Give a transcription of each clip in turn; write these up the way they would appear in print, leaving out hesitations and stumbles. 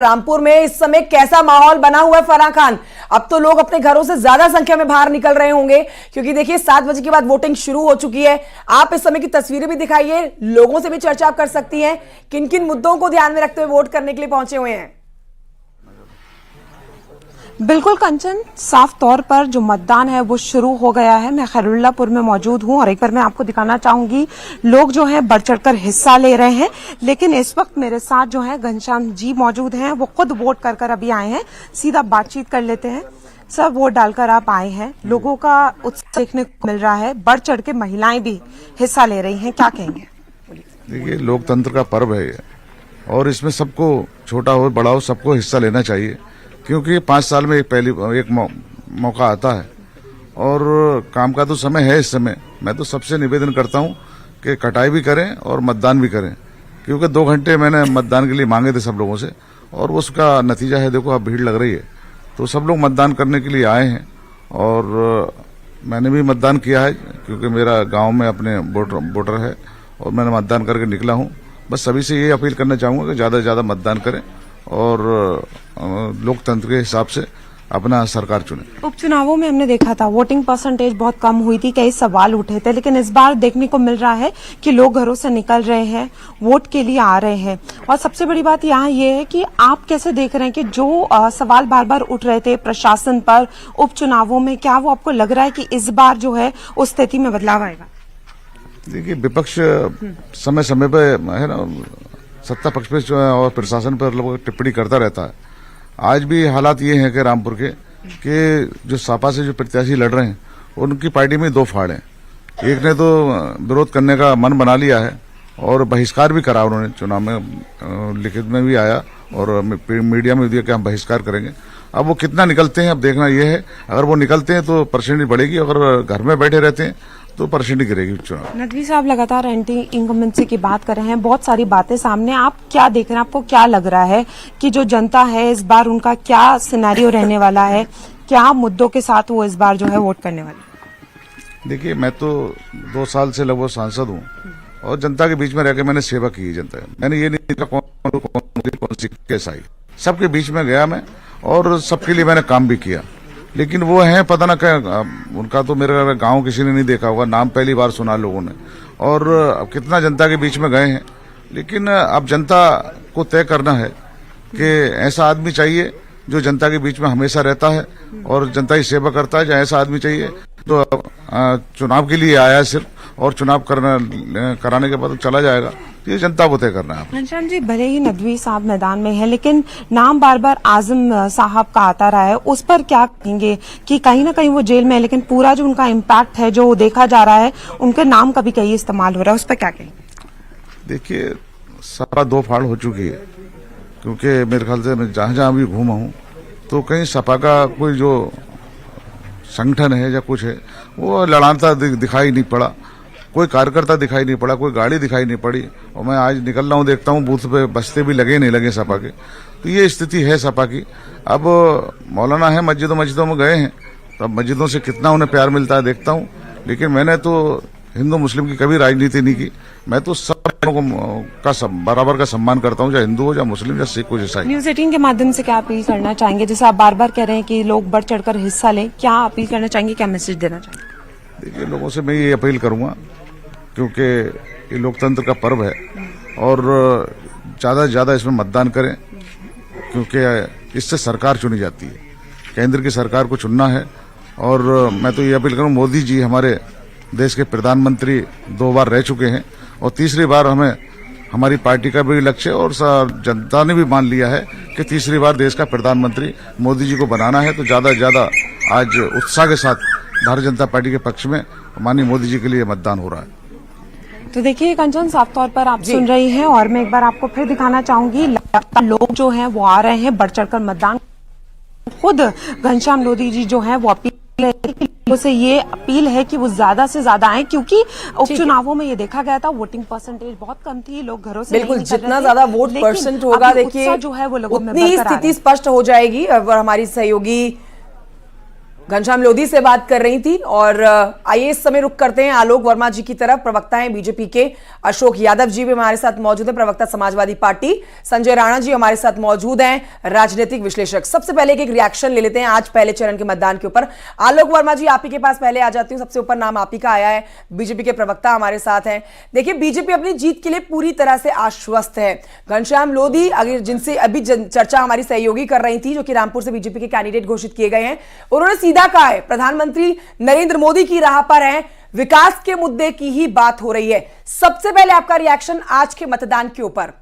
रामपुर में इस समय कैसा माहौल बना हुआ है फराह खान? अब तो लोग अपने घरों से ज्यादा संख्या में बाहर निकल रहे होंगे क्योंकि देखिए 7 बजे के बाद वोटिंग शुरू हो चुकी है। आप इस समय की तस्वीरें भी दिखाइए, लोगों से भी चर्चा आप कर सकती हैं। किन किन मुद्दों को ध्यान में रखते हुए वोट करने के लिए पहुंचे हुए हैं? बिल्कुल कंचन, साफ तौर पर जो मतदान है वो शुरू हो गया है। मैं खैरुल्लापुर में मौजूद हूं और एक बार मैं आपको दिखाना चाहूंगी, लोग जो हैं बढ़ चढ़कर हिस्सा ले रहे हैं। लेकिन इस वक्त मेरे साथ जो है घनश्याम जी मौजूद हैं, वो खुद वोट कर अभी आए हैं। सीधा बातचीत कर लेते हैं। सर, वोट डालकर आप आए हैं, लोगों का उत्साह देखने को मिल रहा है, बढ़ चढ़ के महिलाएं भी हिस्सा ले रही हैं, क्या कहेंगे? देखिए, लोकतंत्र का पर्व है ये और इसमें सबको, छोटा हो बड़ा हो, सबको हिस्सा लेना चाहिए क्योंकि 5 साल में एक मौका आता है और काम का तो समय है इस समय। मैं तो सबसे निवेदन करता हूं कि कटाई भी करें और मतदान भी करें क्योंकि 2 घंटे मैंने मतदान के लिए मांगे थे सब लोगों से और उसका नतीजा है, देखो अब भीड़ लग रही है। तो सब लोग मतदान करने के लिए आए हैं और मैंने भी मतदान किया है क्योंकि मेरा गाँव में अपने वोटर है और मैंने मतदान करके निकला हूँ। बस सभी से ये अपील करना चाहूंगा कि ज्यादा से ज्यादा मतदान करें और लोकतंत्र के हिसाब से अपना सरकार चुने। उपचुनावों में हमने देखा था वोटिंग परसेंटेज बहुत कम हुई थी, कई सवाल उठे थे, लेकिन इस बार देखने को मिल रहा है कि लोग घरों से निकल रहे हैं, वोट के लिए आ रहे हैं। और सबसे बड़ी बात यहाँ ये है कि आप कैसे देख रहे हैं कि जो सवाल बार बार उठ रहे थे प्रशासन पर उपचुनावों में, क्या वो आपको लग रहा है कि इस बार जो है उस स्थिति में बदलाव आएगा? देखिए, विपक्ष समय समय पे है ना, सत्ता पक्ष पे और प्रशासन पर लोग टिप्पणी करता रहता है। आज भी हालात ये हैं कि रामपुर के जो सपा से जो प्रत्याशी लड़ रहे हैं उनकी पार्टी में 2 फाड़ हैं। एक ने तो विरोध करने का मन बना लिया है और बहिष्कार भी करा उन्होंने, चुनाव में लिखित में भी आया और मीडिया में भी दिया कि हम बहिष्कार करेंगे। अब वो कितना निकलते हैं अब देखना ये है। अगर वो निकलते हैं तो परसेंटेज बढ़ेगी, अगर घर में बैठे रहते हैं तो परसेंटेज गिरेगी चुनाव। नदवी साहब लगातार एंटी इनकम्बेंसी की बात कर रहे हैं, बहुत सारी बातें सामने, आप क्या देख रहे हैं? आपको क्या लग रहा है कि जो जनता है इस बार उनका क्या सिनेरियो रहने वाला है, क्या मुद्दों के साथ वो इस बार जो है वोट करने वाले? देखिए, मैं तो 2 साल से लगभग सांसद हूँ और जनता के बीच में रहकर मैंने सेवा की है जनता। मैंने ये नहीं देखा कौन सी केस आई, सबके बीच में गया मैं और सबके लिए मैंने काम भी किया। लेकिन वो है पता ना क्या, उनका तो मेरा गांव किसी ने नहीं देखा होगा, नाम पहली बार सुना लोगों ने और कितना जनता के बीच में गए हैं। लेकिन अब जनता को तय करना है कि ऐसा आदमी चाहिए जो जनता के बीच में हमेशा रहता है और जनता की सेवा करता है, या ऐसा आदमी चाहिए तो चुनाव के लिए आया है सिर्फ और चुनाव कराने के बाद चला जाएगा। ये जनता को तय करना है। घनश्याम जी, भले ही नदवी साहब मैदान में है लेकिन नाम बार बार आजम साहब का आता रहा है, उस पर क्या कहेंगे कि कहीं ना कहीं वो जेल में है लेकिन पूरा जो उनका इम्पैक्ट है जो देखा जा रहा है, उनके नाम का भी कहीं इस्तेमाल हो रहा है, उस पर क्या कहेंगे? देखिए, सपा 2 फाड़ हो चुकी है क्योंकि मेरे ख्याल से मैं जहां भी घूमा हूं तो कहीं सपा का कोई जो संगठन है या कुछ है वो लड़ाता दिखाई नहीं पड़ा, कोई कार्यकर्ता दिखाई नहीं पड़ा, कोई गाड़ी दिखाई नहीं पड़ी। और मैं आज निकल रहा हूँ, देखता हूँ बूथ पे बस्ते भी लगे नहीं लगे सपा के। तो ये स्थिति है सपा की। अब मौलाना है, मस्जिदों में गए हैं, तो अब मस्जिदों से कितना उन्हें प्यार मिलता है देखता हूँ। लेकिन मैंने तो हिंदू मुस्लिम की कभी राजनीति नहीं की। मैं तो सब लोगों का बराबर का सम्मान करता हूँ, चाहे हिंदू हो, चाहे मुस्लिम, या सिख हो, जैसा। न्यूज़ 18 के माध्यम से क्या अपील करना चाहेंगे? जैसे आप बार बार कह रहे हैं कि लोग बढ़ चढ़कर हिस्सा लें, क्या अपील करना चाहेंगे, क्या मैसेज देना चाहेंगे? देखिए, लोगों से मैं ये अपील करूंगा क्योंकि ये लोकतंत्र का पर्व है और ज्यादा से ज्यादा इसमें मतदान करें क्योंकि इससे सरकार चुनी जाती है। केंद्र की सरकार को चुनना है और मैं तो ये अपील करूं, मोदी जी हमारे देश के प्रधानमंत्री 2 बार रह चुके हैं और तीसरी बार हमारी पार्टी का भी लक्ष्य और जनता ने भी मान लिया है कि तीसरी बार देश का प्रधानमंत्री मोदी जी को बनाना है। तो ज्यादा से ज्यादा आज उत्साह के साथ भारतीय जनता पार्टी के पक्ष में माननीय मोदी जी के लिए मतदान हो रहा है। तो देखिए कंचन, साफ तौर पर आप सुन रही हैं और मैं एक बार आपको फिर दिखाना चाहूंगी, लगातार लोग जो हैं वो आ रहे हैं, बढ़ चढ़कर मतदान। खुद घनश्याम लोधी जी जो हैं वो अपील से ये अपील है कि वो ज्यादा से ज्यादा आए क्योंकि उपचुनावों में ये देखा गया था वोटिंग परसेंटेज बहुत कम थी, लोग घरों से बिल्कुल जितना ज्यादा वोट परसेंट होगा, देखिए जो है वो लोगों में उतनी स्थिति स्पष्ट हो जाएगी। और हमारी सहयोगी घनश्याम लोधी से बात कर रही थी। और आइए इस समय रुक करते हैं आलोक वर्मा जी की तरफ। प्रवक्ता हैं बीजेपी के अशोक यादव जी भी हमारे साथ मौजूद हैं, प्रवक्ता समाजवादी पार्टी। संजय राणा जी हमारे साथ मौजूद हैं, राजनीतिक विश्लेषक। सबसे पहले एक रिएक्शन ले लेते हैं आज पहले चरण के मतदान के ऊपर। आलोक वर्मा जी, आप ही के पास पहले आ जाती हूँ। सबसे ऊपर नाम आप ही का आया है, बीजेपी के प्रवक्ता हमारे साथ हैं। देखिए, बीजेपी अपनी जीत के लिए पूरी तरह से आश्वस्त है। घनश्याम लोधी, अगर जिनसे अभी चर्चा हमारी सहयोगी कर रही थी, जो कि रामपुर से बीजेपी के कैंडिडेट घोषित किए गए हैं, उन्होंने सीधा कहा है प्रधानमंत्री नरेंद्र मोदी की राह पर हैं, विकास के मुद्दे की ही बात हो रही है। सबसे पहले आपका रिएक्शन आज के मतदान के ऊपर।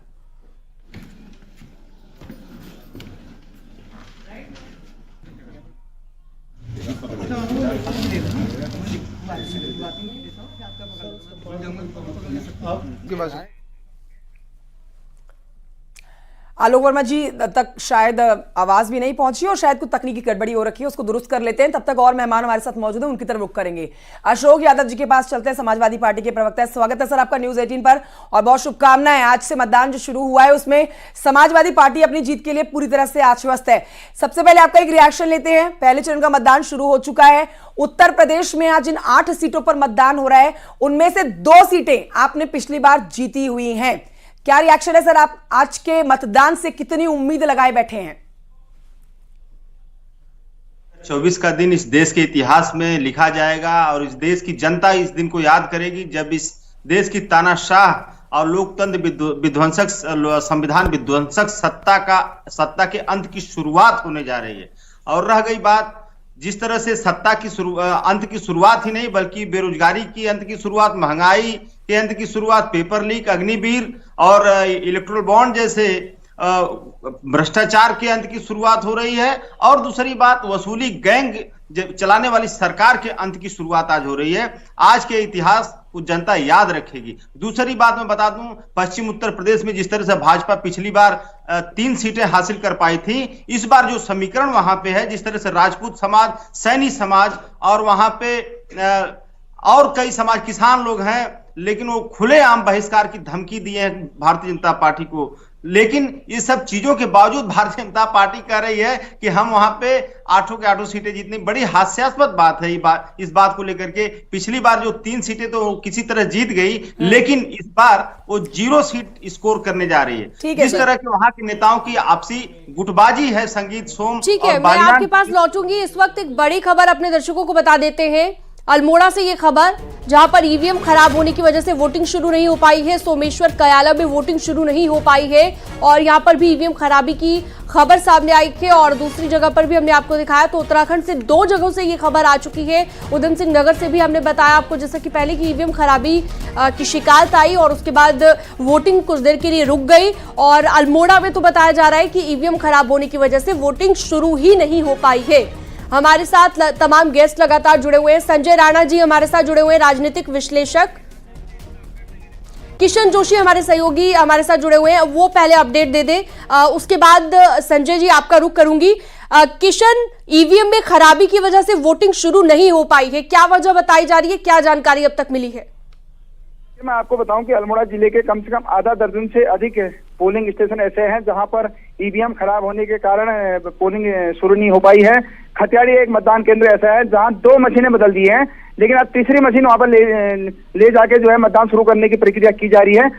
आलोक वर्मा जी तक शायद आवाज भी नहीं पहुंची और शायद कुछ तकनीकी गड़बड़ी हो रखी है, उसको दुरुस्त कर लेते हैं। तब तक और मेहमान हमारे साथ मौजूद हैं, उनकी तरफ रुख करेंगे। अशोक यादव जी के पास चलते हैं, समाजवादी पार्टी के प्रवक्ता है। स्वागत है सर आपका न्यूज 18 पर और बहुत शुभकामनाएं। आज से मतदान जो शुरू हुआ है उसमें समाजवादी पार्टी अपनी जीत के लिए पूरी तरह से आश्वस्त है। सबसे पहले आपका एक रिएक्शन लेते हैं। पहले चरण का मतदान शुरू हो चुका है। उत्तर प्रदेश में आज इन 8 सीटों पर मतदान हो रहा है, उनमें से 2 सीटें आपने पिछली बार जीती हुई हैं। क्या रिएक्शन है सर, आप आज के मतदान से कितनी उम्मीद लगाए बैठे हैं? 24 का दिन इस देश के इतिहास में लिखा जाएगा और इस देश की जनता इस दिन को याद करेगी जब इस देश की तानाशाह और लोकतंत्र विध्वंसक, संविधान विध्वंसक सत्ता के अंत की शुरुआत होने जा रही है। और रह गई बात, जिस तरह से सत्ता की अंत की शुरुआत ही नहीं बल्कि बेरोजगारी की अंत की शुरुआत, महंगाई के अंत की शुरुआत, पेपर लीक, अग्निवीर और इलेक्ट्रोल बॉन्ड जैसे भ्रष्टाचार के अंत की शुरुआत हो रही है। और दूसरी बात, वसूली गैंग चलाने वाली सरकार के अंत की शुरुआत आज हो रही है। आज के इतिहास को जनता याद रखेगी। दूसरी बात मैं बता दूं, पश्चिम उत्तर प्रदेश में जिस तरह से भाजपा पिछली बार 3 सीटें हासिल कर पाई थी, इस बार जो समीकरण वहां पे है, जिस तरह से राजपूत समाज, सैनी समाज और वहां पे और कई समाज, किसान लोग हैं, लेकिन वो खुलेआम बहिष्कार की धमकी दिए हैं भारतीय जनता पार्टी को। लेकिन ये सब चीजों के बावजूद भारतीय जनता पार्टी कह रही है कि हम वहां पे 8 के 8 सीटें जीतनी। बड़ी हास्यास्पद बात है इस बात को लेकर के। पिछली बार जो 3 सीटें तो किसी तरह जीत गई, लेकिन इस बार वो 0 सीट स्कोर करने जा रही है। जिस तरह के वहां के नेताओं की आपसी गुटबाजी है, संगीत सोम। ठीक है, मैं आपके पास लौटूंगी। इस वक्त एक बड़ी खबर अपने दर्शकों को बता देते हैं। अल्मोड़ा से ये खबर, जहां पर ईवीएम खराब होने की वजह से वोटिंग शुरू नहीं हो पाई है। सोमेश्वर कयाला में वोटिंग शुरू नहीं हो पाई है और यहां पर भी ईवीएम खराबी की खबर सामने आई है। और दूसरी जगह पर भी हमने आपको दिखाया, तो उत्तराखंड से 2 जगहों से ये खबर आ चुकी है। उधम सिंह नगर से भी हमने बताया आपको, जैसा कि पहले की ईवीएम खराबी की शिकायत आई और उसके बाद वोटिंग कुछ देर के लिए रुक गई। और अल्मोड़ा में तो बताया जा रहा है कि ईवीएम खराब होने की वजह से वोटिंग शुरू ही नहीं हो पाई है। हमारे साथ तमाम गेस्ट लगातार जुड़े हुए हैं। संजय राणा जी हमारे साथ जुड़े हुए हैं, राजनीतिक विश्लेषक। किशन जोशी हमारे सहयोगी हमारे साथ जुड़े हुए हैं, वो पहले अपडेट दे दे, उसके बाद संजय जी आपका रुख करूंगी। किशन, ईवीएम में खराबी की वजह से वोटिंग शुरू नहीं हो पाई है, क्या वजह बताई जा रही है, क्या जानकारी अब तक मिली है? मैं आपको बताऊं कि अल्मोड़ा जिले के कम से कम आधा दर्जन से अधिक पोलिंग स्टेशन ऐसे हैं जहां पर ईवीएम खराब होने के कारण पोलिंग शुरू नहीं हो पाई है। खतियाड़ी एक मतदान केंद्र ऐसा है जहां 2 मशीनें बदल दी हैं, लेकिन अब तीसरी मशीन वहां पर ले जाके जो है मतदान शुरू करने की प्रक्रिया की जा रही है।